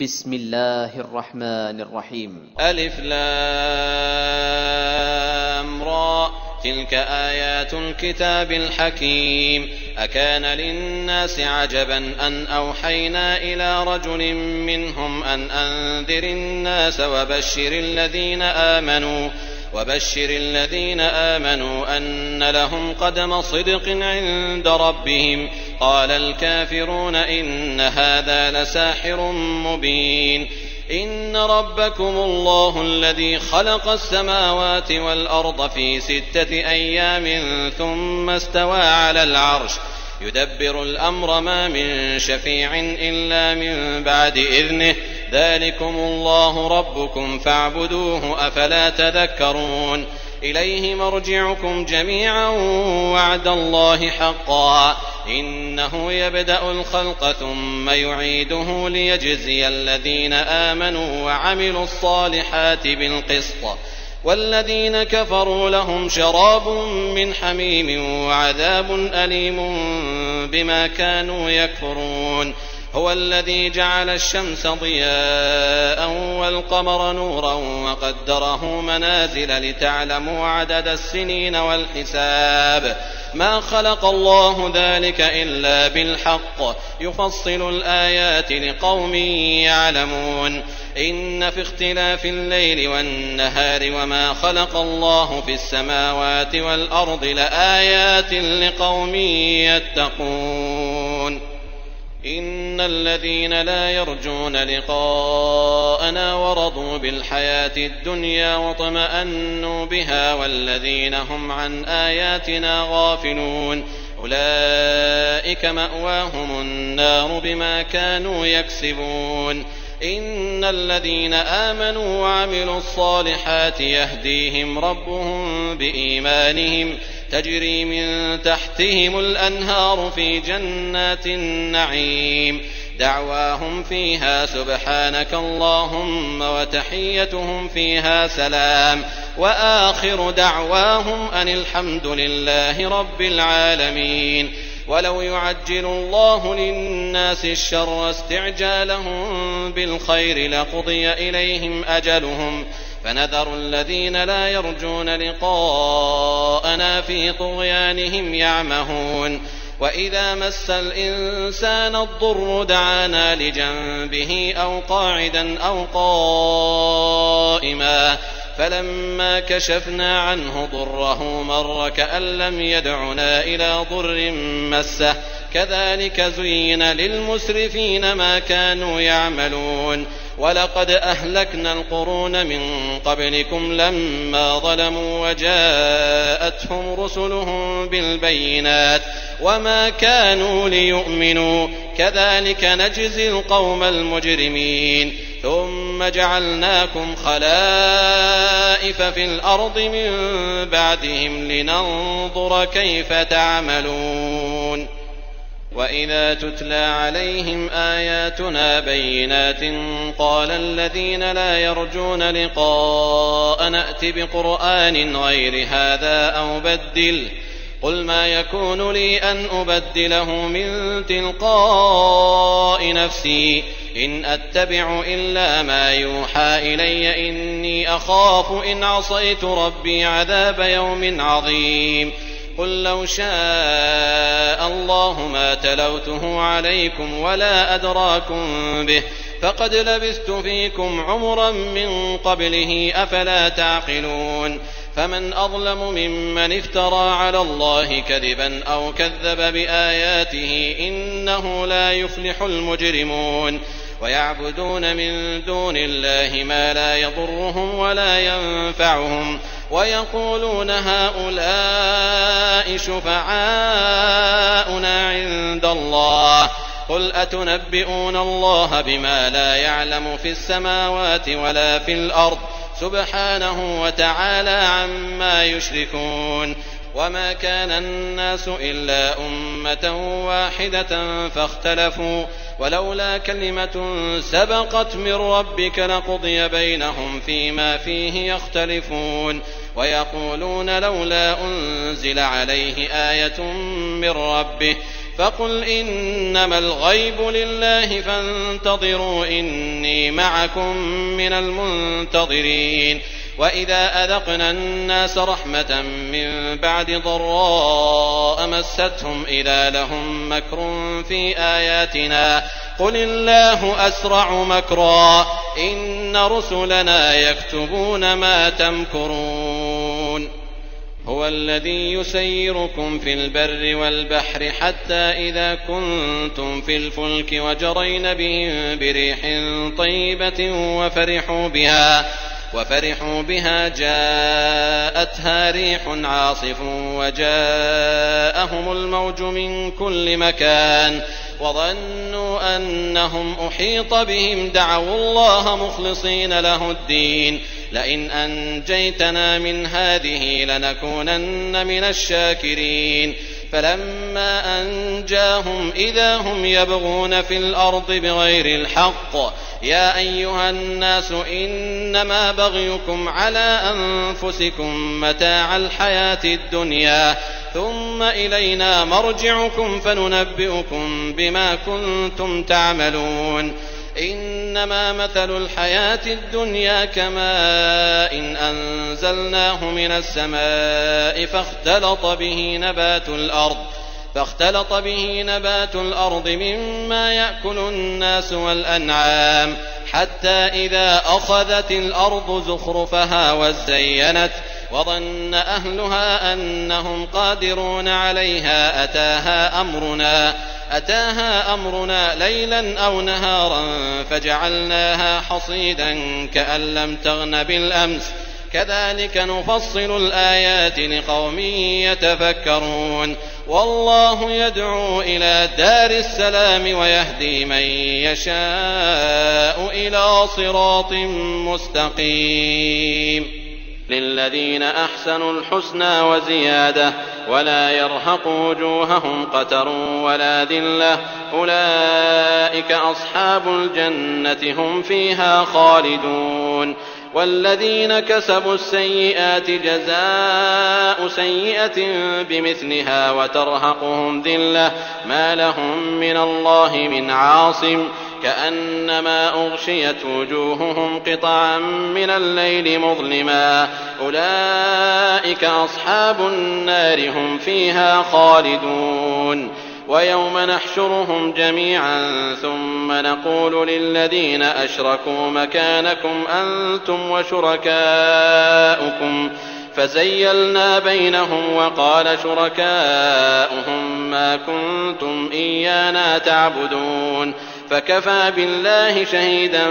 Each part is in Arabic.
بسم الله الرحمن الرحيم. ألف لام را تلك آيات الكتاب الحكيم. أكان للناس عجبا أن أوحينا إلى رجل منهم أن أنذر الناس وبشر الذين آمنوا أن لهم قدم صدق عند ربهم. قال الكافرون إن هذا لساحر مبين. إن ربكم الله الذي خلق السماوات والأرض في 6 أيام ثم استوى على العرش يدبر الأمر ما من شفيع إلا من بعد إذنه ذلكم الله ربكم فاعبدوه أفلا تذكرون. إليه مرجعكم جميعا وعد الله حقا إنه يبدأ الخلق ثم يعيده ليجزي الذين آمنوا وعملوا الصالحات بالقسط والذين كفروا لهم شراب من حميم وعذاب أليم بما كانوا يكفرون. هو الذي جعل الشمس ضياء والقمر نورا وقدره منازل لتعلموا عدد السنين والحساب ما خلق الله ذلك إلا بالحق يفصل الآيات لقوم يعلمون. إن في اختلاف الليل والنهار وما خلق الله في السماوات والأرض لآيات لقوم يتقون. إن الذين لا يرجون لقاءنا ورضوا بالحياة الدنيا واطمأنوا بها والذين هم عن آياتنا غافلون أولئك مأواهم النار بما كانوا يكسبون. إن الذين آمنوا وعملوا الصالحات يهديهم ربهم بإيمانهم تجري من تحتهم الأنهار في جنات النعيم دعواهم فيها سبحانك اللهم وتحيتهم فيها سلام وآخر دعواهم أن الحمد لله رب العالمين. ولو يعجل الله للناس الشر استعجالهم بالخير لقضي إليهم أجلهم فنذر الذين لا يرجون لقاءنا في طغيانهم يعمهون. وإذا مس الإنسان الضر دعانا لجنبه أو قاعدا أو قائما فلما كشفنا عنه ضره مر كأن لم يدعنا إلى ضر مسه كذلك زين للمسرفين ما كانوا يعملون. ولقد أهلكنا القرون من قبلكم لما ظلموا وجاءتهم رسلهم بالبينات وما كانوا ليؤمنوا كذلك نجزي القوم المجرمين. ثم جعلناكم خلائف في الأرض من بعدهم لننظر كيف تعملون. وإذا تتلى عليهم آياتنا بينات قال الذين لا يرجون لقاء نأت بقرآن غير هذا أو بدل قل ما يكون لي أن أبدله من تلقاء نفسي إن أتبع إلا ما يوحى إلي إني أخاف إن عصيت ربي عذاب يوم عظيم. قل لو شاء الله ما تلوته عليكم ولا أدراكم به فقد لبثت فيكم عمرا من قبله أفلا تعقلون. فمن أظلم ممن افترى على الله كذبا أو كذب بآياته إنه لا يفلح المجرمون. ويعبدون من دون الله ما لا يضرهم ولا ينفعهم ويقولون هؤلاء شفعاؤنا عند الله قل أتنبئون الله بما لا يعلم في السماوات ولا في الأرض سبحانه وتعالى عما يشركون. وما كان الناس إلا أمة واحدة فاختلفوا ولولا كلمة سبقت من ربك لقضي بينهم فيما فيه يختلفون. ويقولون لولا أنزل عليه آية من ربه فقل إنما الغيب لله فانتظروا إني معكم من المنتظرين. وإذا أذقنا الناس رحمة من بعد ضراء مستهم إذا لهم مكر في آياتنا قل الله أسرع مكرا إن رسلنا يكتبون ما تمكرون. هو الذي يسيركم في البر والبحر حتى إذا كنتم في الفلك وجرين بهم بريح طيبة وفرحوا بها جاءتها ريح عاصف وجاءهم الموج من كل مكان وظنوا أنهم أحيط بهم دعوا الله مخلصين له الدين لئن أنجيتنا من هذه لنكونن من الشاكرين. فلما أنجاهم إذا هم يبغون في الأرض بغير الحق يا أيها الناس إنما بغيكم على أنفسكم متاع الحياة الدنيا ثم إلينا مرجعكم فننبئكم بما كنتم تعملون. إنما مثل الحياة الدنيا كماء إن أنزلناه من السماء فاختلط به نبات الأرض مما يأكل الناس والأنعام حتى إذا أخذت الأرض زخرفها وزينت وظن أهلها أنهم قادرون عليها أتاها أمرنا ليلا أو نهارا فجعلناها حصيدا كأن لم تغن بالأمس كذلك نفصل الآيات لقوم يتفكرون. والله يدعو إلى دار السلام ويهدي من يشاء إلى صراط مستقيم. للذين أحسنوا الحسنى وزيادة ولا يرهق وجوههم قتر ولا ذلة أولئك أصحاب الجنة هم فيها خالدون. والذين كسبوا السيئات جزاء سيئة بمثلها وترهقهم ذلة ما لهم من الله من عاصم كأنما أغشيت وجوههم قطعا من الليل مظلما أولئك أصحاب النار هم فيها خالدون. ويوم نحشرهم جميعا ثم نقول للذين أشركوا مكانكم أنتم وشركاؤكم فزيلنا بينهم وقال شركاؤهم ما كنتم إيانا تعبدون فكفى بالله شهيدا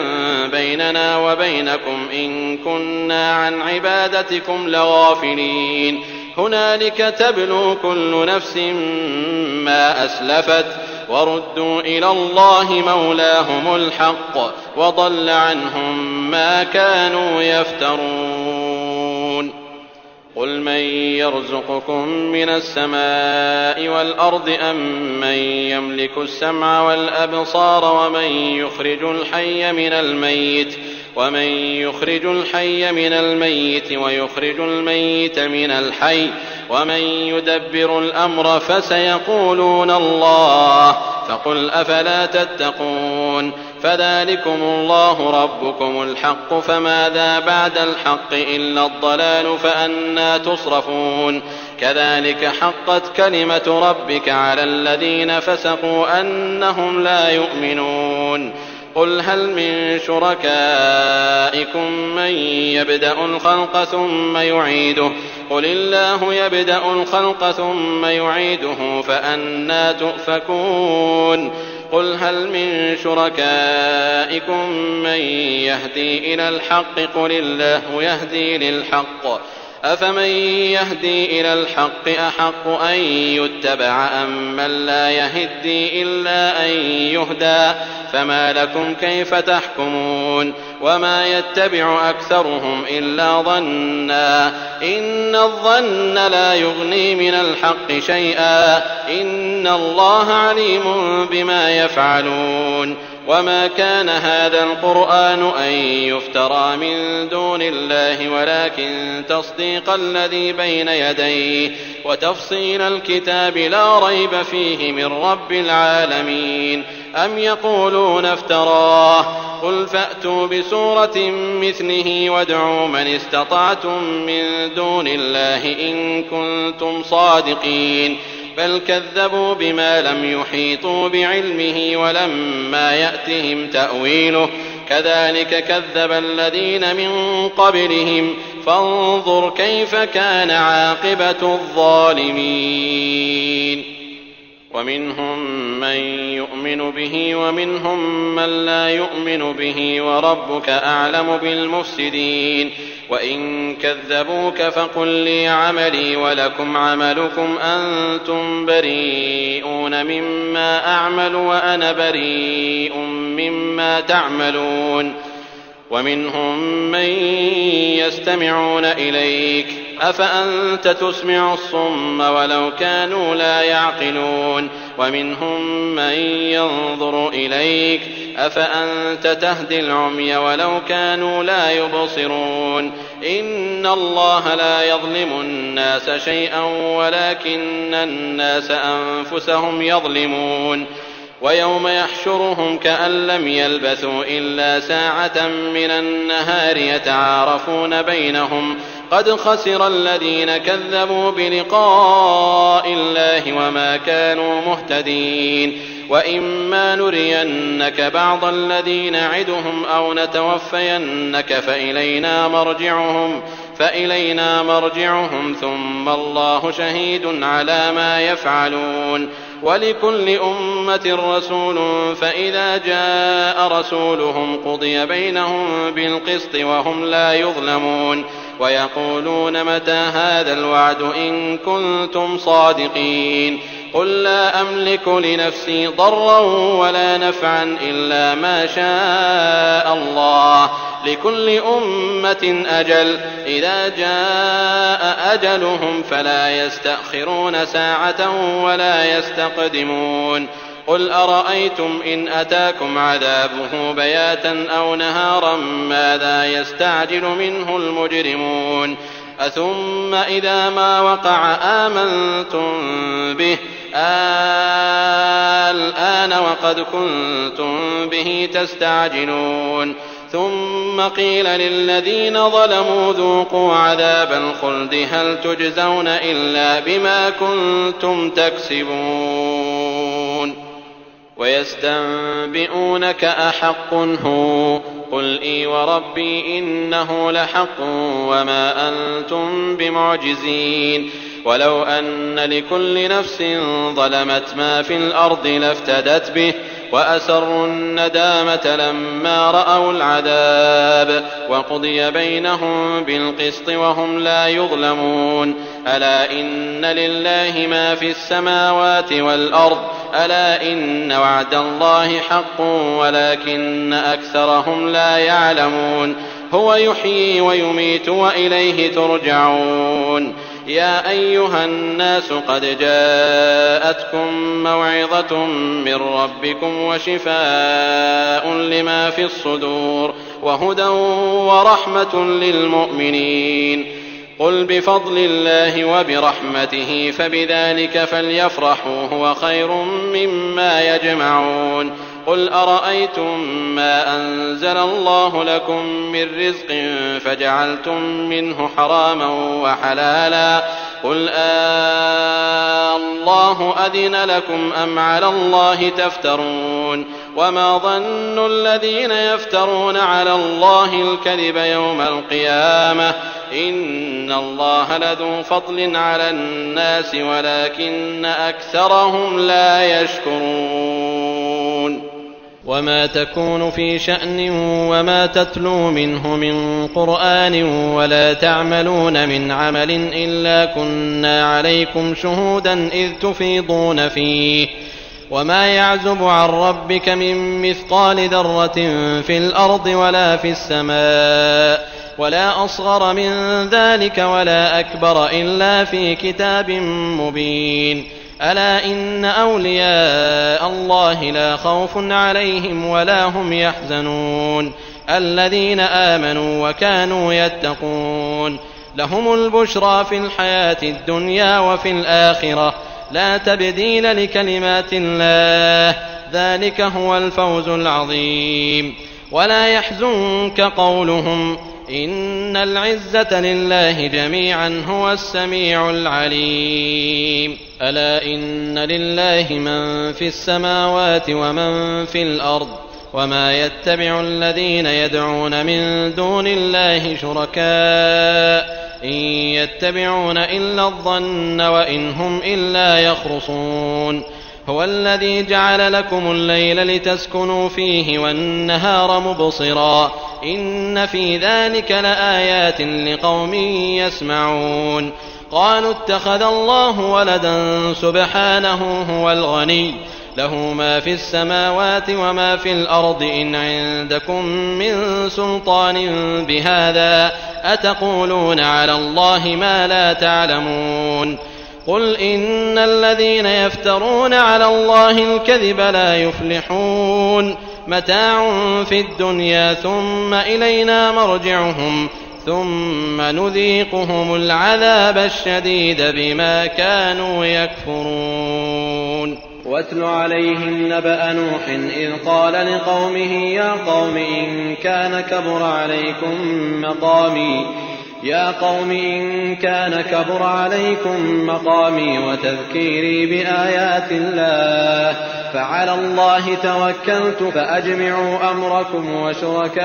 بيننا وبينكم إن كنا عن عبادتكم لغافلين. هنالك تبلو كل نفس ما أسلفت وردوا إلى الله مولاهم الحق وضل عنهم ما كانوا يفترون. قل من يرزقكم من السماء والأرض أم من يملك السمع والأبصار ومن يخرج الحي من الميت ويخرج الميت من الحي ومن يدبر الأمر فسيقولون الله فقل أفلا تتقون. فذلكم الله ربكم الحق فماذا بعد الحق إلا الضلال فأنى تصرفون. كذلك حقت كلمة ربك على الذين فسقوا أنهم لا يؤمنون. قل هل من شركائكم من يبدأ الخلق ثم يعيده قل الله يبدأ الخلق ثم يعيده فأنى تؤفكون. قل هل من شركائكم من يهدي إلى الحق قل الله يهدي للحق أفمن يهدي إلى الحق أحق أن يتبع أم من لا يهدي إلا أن يهدى فما لكم كيف تحكمون. وما يتبع أكثرهم إلا ظنا إن الظن لا يغني من الحق شيئا إن الله عليم بما يفعلون. وما كان هذا القرآن أن يفترى من دون الله ولكن تصديق الذي بين يديه وتفصيل الكتاب لا ريب فيه من رب العالمين. أم يقولون افتراه قل فأتوا بسورة مثله وادعوا من استطعتم من دون الله إن كنتم صادقين بل كذبوا بما لم يحيطوا بعلمه ولما يأتهم تأويله كذلك كذب الذين من قبلهم فانظر كيف كان عاقبة الظالمين. ومنهم من يؤمن به ومنهم من لا يؤمن به وربك أعلم بالمفسدين. وإن كذبوك فقل لي عملي ولكم عملكم أنتم بريئون مما أعمل وأنا بريء مما تعملون. ومنهم من يستمعون إليك أفأنت تسمع الصم ولو كانوا لا يعقلون. ومنهم من ينظر إليك أفأنت تهدي العمي ولو كانوا لا يبصرون. إن الله لا يظلم الناس شيئا ولكن الناس أنفسهم يظلمون. ويوم يحشرهم كأن لم يلبثوا إلا ساعة من النهار يتعارفون بينهم قد خسر الذين كذبوا بلقاء الله وما كانوا مهتدين. وإما نرينك بعض الذي نعدهم أو نتوفينك فإلينا مرجعهم ثم الله شهيد على ما يفعلون. ولكل أمة رسول فإذا جاء رسولهم قضي بينهم بالقسط وهم لا يظلمون. ويقولون متى هذا الوعد إن كنتم صادقين. قل لا أملك لنفسي ضرا ولا نفعا إلا ما شاء الله لكل أمة أجل إذا جاء أجلهم فلا يستأخرون ساعة ولا يستقدمون. قل أرأيتم إن أتاكم عذابه بياتا أو نهارا ماذا يستعجل منه المجرمون. أثم إذا ما وقع آمنتم به الآن وقد كنتم به تستعجلون. ثم قيل للذين ظلموا ذوقوا عذاب الخلد هل تجزون إلا بما كنتم تكسبون. ويستنبئونك أحق هو قل إي وربي إنه لحق وما أنتم بمعجزين. ولو أن لكل نفس ظلمت ما في الأرض لافتدت به وأسروا الندامة لما رأوا العذاب وقضي بينهم بالقسط وهم لا يظلمون. ألا إن لله ما في السماوات والأرض ألا إن وعد الله حق ولكن أكثرهم لا يعلمون. هو يحيي ويميت وإليه ترجعون. يا أيها الناس قد جاءتكم موعظة من ربكم وشفاء لما في الصدور وهدى ورحمة للمؤمنين. قل بفضل الله وبرحمته فبذلك فليفرحوا هو خير مما يجمعون. قل أرأيتم ما أنزل الله لكم من رزق فجعلتم منه حراما وحلالا قل الله أذن لكم أم على الله تفترون. وما ظن الذين يفترون على الله الكذب يوم القيامة إن الله لذو فضل على الناس ولكن أكثرهم لا يشكرون. وما تكون في شأن وما تتلو منه من قرآن ولا تعملون من عمل إلا كنا عليكم شهودا إذ تفيضون فيه وما يعزب عن ربك من مثقال ذرة في الأرض ولا في السماء ولا أصغر من ذلك ولا أكبر إلا في كتاب مبين. ألا إن أولياء الله لا خوف عليهم ولا هم يحزنون الذين آمنوا وكانوا يتقون لهم البشرى في الحياة الدنيا وفي الآخرة لا تبديل لكلمات الله ذلك هو الفوز العظيم ولا يحزنك قولهم إن العزة لله جميعا هو السميع العليم ألا إن لله من في السماوات ومن في الأرض وما يتبع الذين يدعون من دون الله شركاء إن يتبعون إلا الظن وإن هم إلا يخرصون هو الذي جعل لكم الليل لتسكنوا فيه والنهار مبصرا إن في ذلك لآيات لقوم يسمعون قالوا اتخذ الله ولدا سبحانه هو الغني له ما في السماوات وما في الأرض إن عندكم من سلطان بهذا أتقولون على الله ما لا تعلمون قل إن الذين يفترون على الله الكذب لا يفلحون متاع في الدنيا ثم إلينا مرجعهم ثم نذيقهم العذاب الشديد بما كانوا يكفرون واتل عليهم نبأ نوح إذ قال لقومه يا قوم إن كان كبر عليكم مقامي وتذكيري بآيات الله فعلى الله توكلت فأجمعوا أمركم وشركاءكم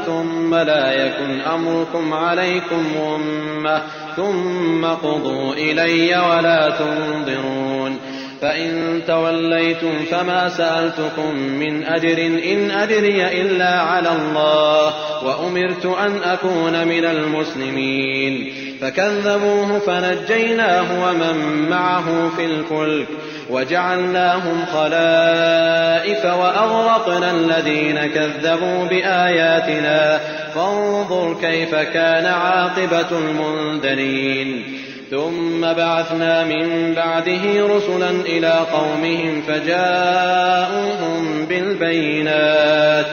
ثم لا يكن أمركم عليكم غمة ثم قضوا إلي ولا تنظرون فإن توليتم فما سألتكم من أجر إن أجري إلا على الله وأمرت أن أكون من المسلمين فكذبوه فنجيناه ومن معه في الفلك وجعلناهم خلائف وأغرقنا الذين كذبوا بآياتنا فانظر كيف كان عاقبة المنذرين ثم بعثنا من بعده رسلا إلى قومهم فجاءوهم بالبينات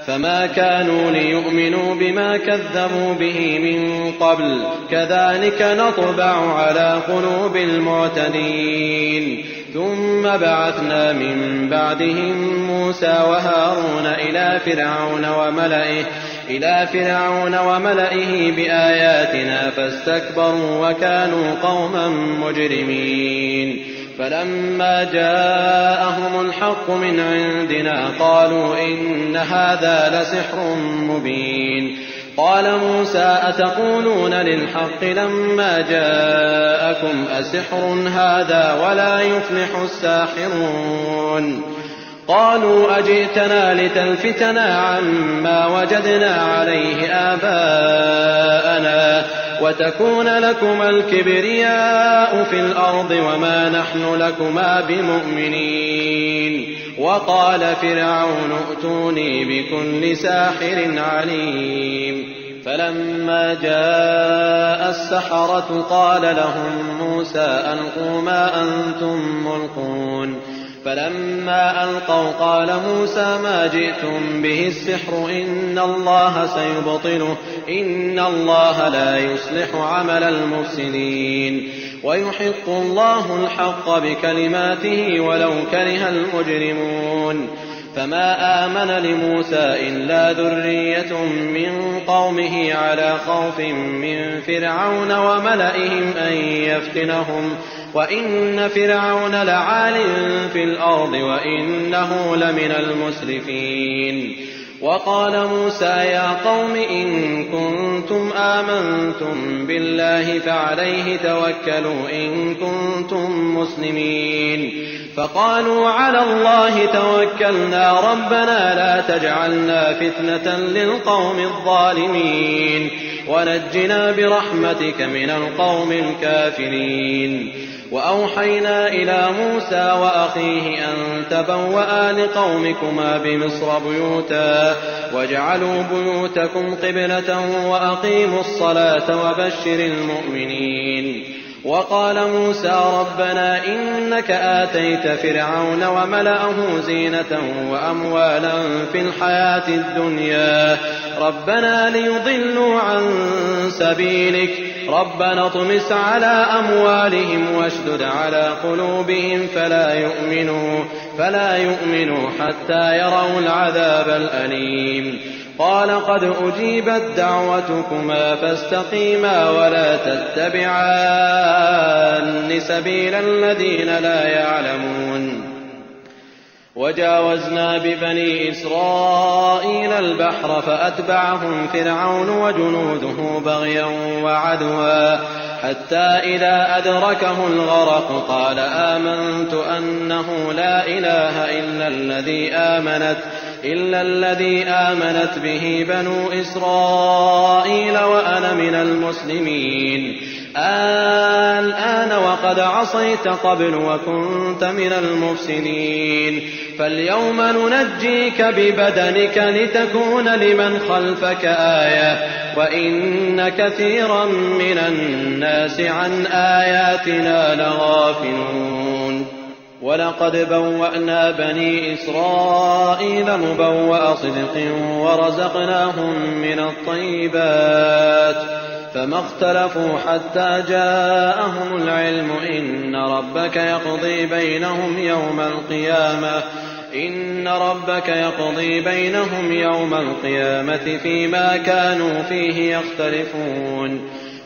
فما كانوا ليؤمنوا بما كذبوا به من قبل كذلك نطبع على قلوب المعتدين ثم بعثنا من بعدهم موسى وهارون إلى فرعون وملئه بآياتنا فاستكبروا وكانوا قوما مجرمين فلما جاءهم الحق من عندنا قالوا إن هذا لسحر مبين قال موسى أتقولون للحق لما جاءكم أسحر هذا ولا يفلح الساحرون قالوا أجئتنا لتلفتنا عما وجدنا عليه آباءنا وتكون لكما الكبرياء في الأرض وما نحن لكما بمؤمنين وقال فرعون ائتوني بكل ساحر عليم فلما جاء السحرة قال لهم موسى ألقوا ما أنتم ملقون فلما ألقوا قال موسى ما جئتم به السحر إن الله سيبطله إن الله لا يصلح عمل المفسدين ويحق الله الحق بكلماته ولو كره المجرمون فما آمن لموسى إلا ذرية من قومه على خوف من فرعون وملئهم أن يفتنهم وإن فرعون لعال في الأرض وإنه لمن المسرفين وقال موسى يا قوم إن كنتم آمنتم بالله فعليه توكلوا إن كنتم مسلمين فقالوا على الله توكلنا ربنا لا تجعلنا فتنة للقوم الظالمين ونجنا برحمتك من القوم الكافرين وأوحينا إلى موسى وأخيه أن تبوأ لقومكما بمصر بيوتا واجعلوا بيوتكم قبلة وأقيموا الصلاة وبشر المؤمنين وقال موسى ربنا إنك آتيت فرعون وملأه زينة وأموالا في الحياة الدنيا ربنا ليضلوا عن سبيلك ربنا اطمس على أموالهم واشدد على قلوبهم فلا يؤمنوا حتى يروا العذاب الأليم قال قد أجيبت دعوتكما فاستقيما ولا تتبعان سبيل الذين لا يعلمون وجاوزنا ببني إسرائيل البحر فأتبعهم فرعون وجنوده بغيا وعدوا حتى إذا أدركه الغرق قال آمنت أنه لا إله إلا الذي آمنت به بنو إسرائيل وأنا من المسلمين الآن وقد عصيت قبل وكنت من المفسدين فاليوم ننجيك ببدنك لتكون لمن خلفك آية وإن كثيرا من الناس عن آياتنا لغافلون ولقد بوأنا بني إسرائيل مبوأ صدق ورزقناهم من الطيبات فما اختلفوا حتى جاءهم العلم إن ربك يقضي بينهم يوم القيامة فيما كانوا فيه يختلفون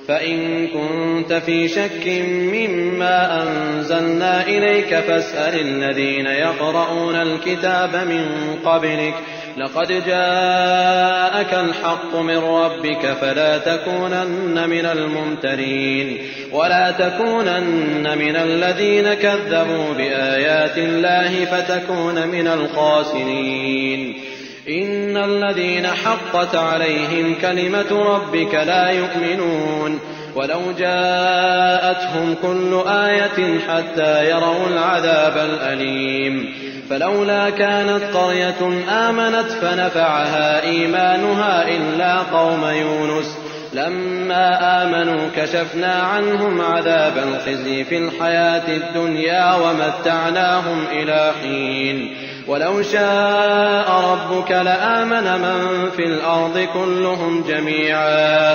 فإن كنت في شك مما أنزلنا إليك فاسأل الذين يقرؤون الكتاب من قبلك لقد جاءك الحق من ربك فلا تكونن من الممترين ولا تكونن من الذين كذبوا بآيات الله فتكون من الخاسرين إن الذين حقت عليهم كلمة ربك لا يؤمنون ولو جاءتهم كل آية حتى يروا العذاب الأليم فلولا كانت قرية آمنت فنفعها إيمانها إلا قوم يونس لما آمنوا كشفنا عنهم عذاب الخزي في الحياة الدنيا ومتعناهم إلى حين ولو شاء ربك لآمن من في الأرض كلهم جميعا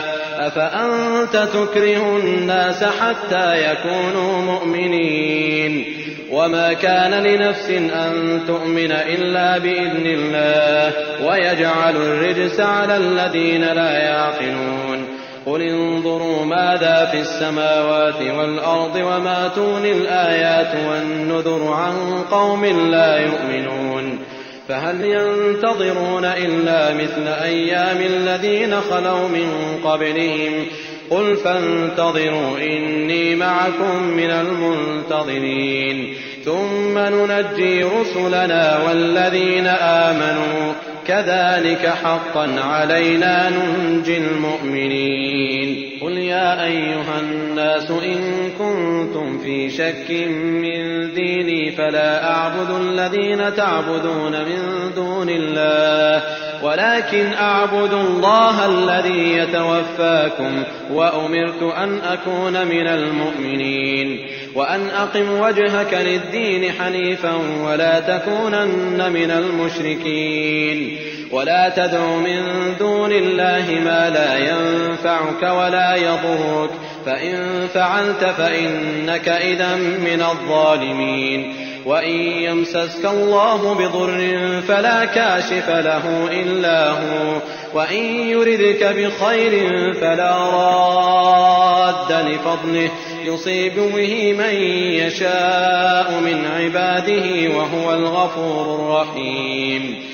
أفأنت تكره الناس حتى يكونوا مؤمنين وما كان لنفس أن تؤمن إلا بإذن الله ويجعل الرجس على الذين لا يعقلون قل انظروا ماذا في السماوات والأرض وما تغني الآيات والنذر عن قوم لا يؤمنون فهل ينتظرون إلا مثل أيام الذين خلوا من قبلهم قل فانتظروا إني معكم من المنتظرين ثم ننجي رسلنا والذين آمنوا كذلك حقا علينا ننجي المؤمنين قل يا أيها الناس إن كنتم في شك من ديني فلا أعبد الذين تعبدون من دون الله ولكن أعبد الله الذي يتوفاكم وأمرت أن أكون من المؤمنين وأن أقم وجهك للدين حنيفا ولا تكونن من المشركين ولا تدع من دون الله ما لا ينفعك ولا يضرك فإن فعلت فإنك إذا من الظالمين وإن يمسسك الله بضر فلا كاشف له إلا هو وإن يردك بخير فلا راد لفضله يصيب به من يشاء من عباده وهو الغفور الرحيم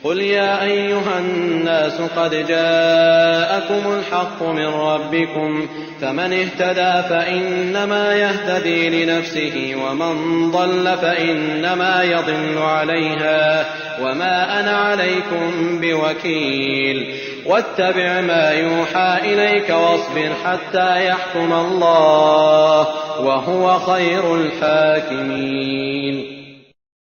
قل يا أيها الناس قد جاءكم الحق من ربكم فمن اهتدى فإنما يهتدي لنفسه ومن ضل فإنما يضل عليها وما أنا عليكم بوكيل واتبع ما يوحى إليك واصبر حتى يحكم الله وهو خير الحاكمين